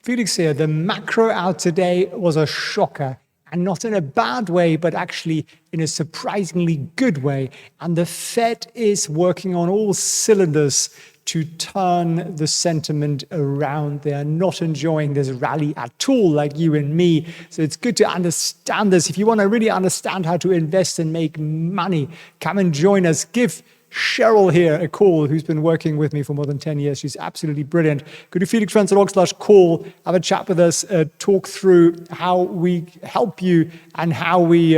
Felix here. The macro out today was a shocker, and not in a bad way, but actually in a surprisingly good way. And the Fed is working on all cylinders to turn the sentiment around. They are not enjoying this rally at all, like you and me. So it's good to understand this. If you want to really understand how to invest and make money, come and join us. Give Cheryl here a call, who's been working with me for more than 10 years. She's absolutely brilliant. Go to felixfriends.org/call, have a chat with us, talk through how we help you and how we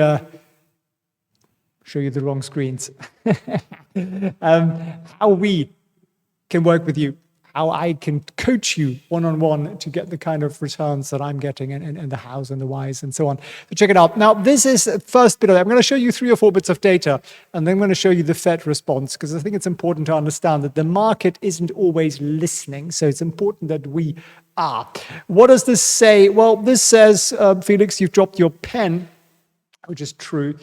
show you the wrong screens. How we can work with you, how I can coach you one-on-one to get the kind of returns that I'm getting and the hows and the whys and so on. So check it out. Now, this is the first bit of it. I'm going to show you 3 or 4 bits of data, and then I'm going to show you the Fed response, because I think it's important to understand that the market isn't always listening. So it's important that we are. What does this say? Well, this says, Felix, you've dropped your pen, which is true.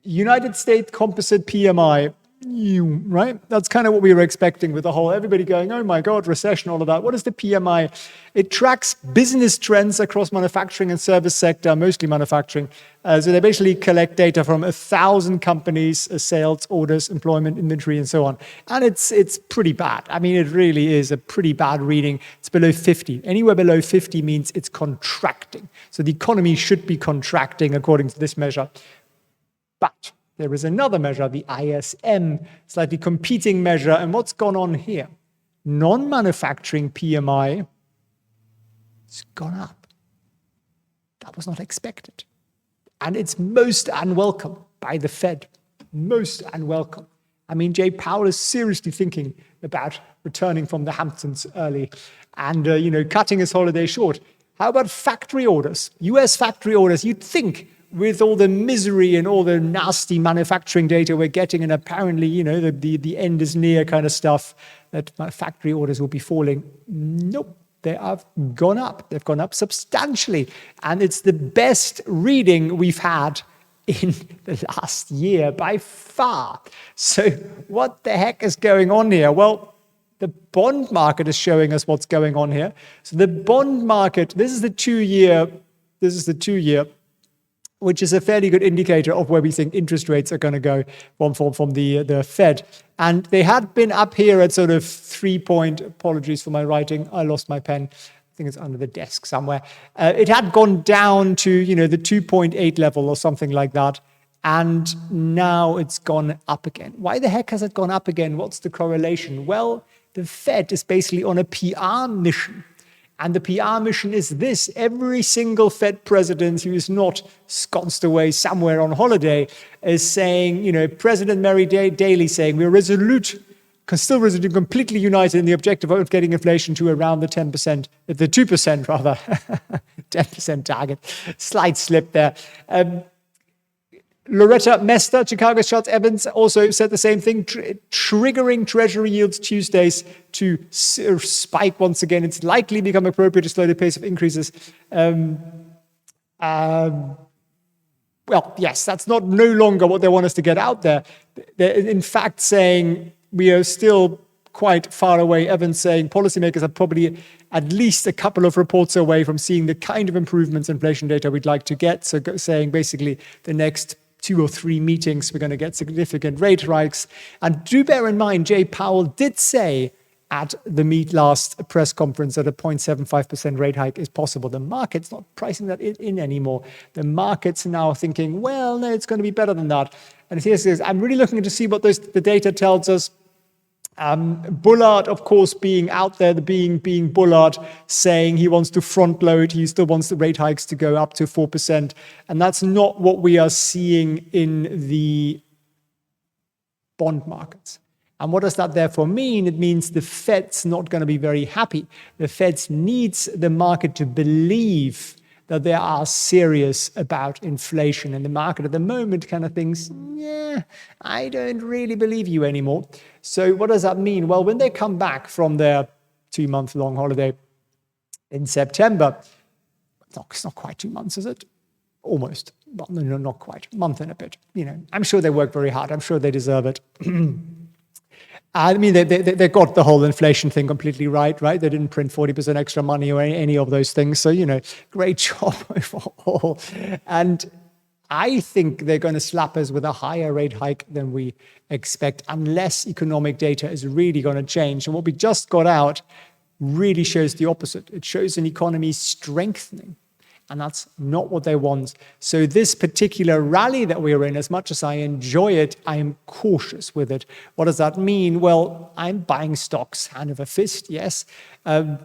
United States Composite PMI, right? That's kind of what we were expecting with the whole, everybody going, oh my God, recession, all of that. What is the PMI? It tracks business trends across manufacturing and service sector, mostly manufacturing. So they basically collect data from 1,000 companies, sales, orders, employment, inventory, and so on. And it's pretty bad. I mean, it really is a pretty bad reading. It's below 50. Anywhere below 50 means it's contracting. So the economy should be contracting according to this measure. But there is another measure, the ISM, slightly competing measure. And what's gone on here? Non-manufacturing PMI has gone up. That was not expected. And it's most unwelcome by the Fed. Most unwelcome. I mean, Jay Powell is seriously thinking about returning from the Hamptons early and, cutting his holiday short. How about factory orders? US factory orders, you'd think, with all the misery and all the nasty manufacturing data we're getting, and apparently, the end is near kind of stuff, that factory orders will be falling. Nope, they have gone up. They've gone up substantially. And it's the best reading we've had in the last year by far. So what the heck is going on here? Well, the bond market is showing us what's going on here. So the bond market, this is the 2-year, which is a fairly good indicator of where we think interest rates are going to go from the Fed. And they had been up here at sort of 3 apologies for my writing, I lost my pen. I think it's under the desk somewhere. It had gone down to, the 2.8 level or something like that. And now it's gone up again. Why the heck has it gone up again? What's the correlation? Well, the Fed is basically on a PR mission. And the PR mission is this: every single Fed president who is not sconced away somewhere on holiday is saying, President Mary Daly saying, we're still resolute, completely united in the objective of getting inflation to around the 10%, the 2% rather, 10% target. Slight slip there. Loretta Mester, Chicago Charles Evans, also said the same thing, triggering Treasury yields Tuesdays to spike once again. It's likely become appropriate to slow the pace of increases. Well, yes, that's no longer what they want us to get out there. They're in fact saying we are still quite far away. Evans saying policymakers are probably at least a couple of reports away from seeing the kind of improvements in inflation data we'd like to get. So saying basically the next 2 or 3 meetings, we're going to get significant rate hikes. And do bear in mind, Jay Powell did say at the last press conference that a 0.75% rate hike is possible. The market's not pricing that in anymore. The market's now thinking, well, no, it's going to be better than that. And here it says, I'm really looking to see what the data tells us. Bullard, of course, being out there, being Bullard, saying he wants to front load, he still wants the rate hikes to go up to 4%. And that's not what we are seeing in the bond markets. And what does that therefore mean? It means the Fed's not going to be very happy. The Fed needs the market to believe that they are serious about inflation. And the market at the moment kind of thinks, yeah, I don't really believe you anymore. So what does that mean? Well, when they come back from their 2-month-long holiday in September, it's not quite 2 months, is it? Almost. Well, no, not quite. A month and a bit. I'm sure they work very hard. I'm sure they deserve it. I mean, they got the whole inflation thing completely right? They didn't print 40% extra money or any of those things. So, great job overall. And I think they're going to slap us with a higher rate hike than we expect, unless economic data is really going to change. And what we just got out really shows the opposite. It shows an economy strengthening. And that's not what they want. So this particular rally that we're in, as much as I enjoy it, I am cautious with it. What does that mean? Well, I'm buying stocks hand over fist, yes,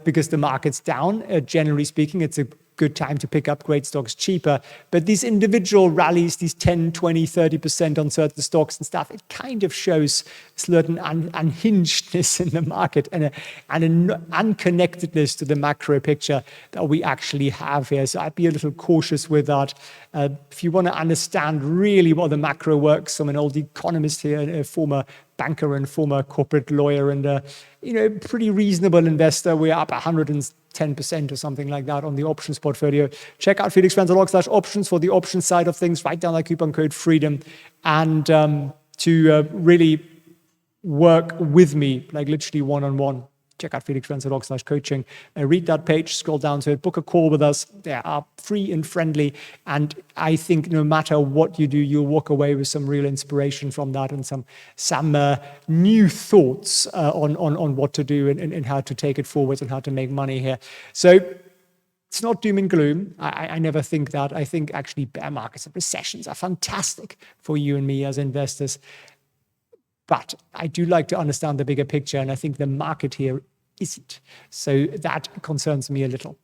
because the market's down. Generally speaking, it's a good time to pick up great stocks cheaper. But these individual rallies, these 10, 20, 30% on certain stocks and stuff, it kind of shows certain unhingedness in the market and an unconnectedness to the macro picture that we actually have here. So I'd be a little cautious with that. If you want to understand really what the macro works, I'm an old economist here, a former banker and former corporate lawyer, and pretty reasonable investor. We're up 110% or something like that on the options portfolio. Check out felixfriends.org/options for the options side of things. Write down that coupon code FREEDOM and to really work with me, like literally one-on-one. Check out felixfriends.org/coaching. Read that page, scroll down to it, book a call with us. They are free and friendly. And I think no matter what you do, you'll walk away with some real inspiration from that and some new thoughts on what to do and how to take it forward and how to make money here. So it's not doom and gloom. I never think that. I think actually bear markets and recessions are fantastic for you and me as investors. But I do like to understand the bigger picture, and I think the market here isn't. So that concerns me a little.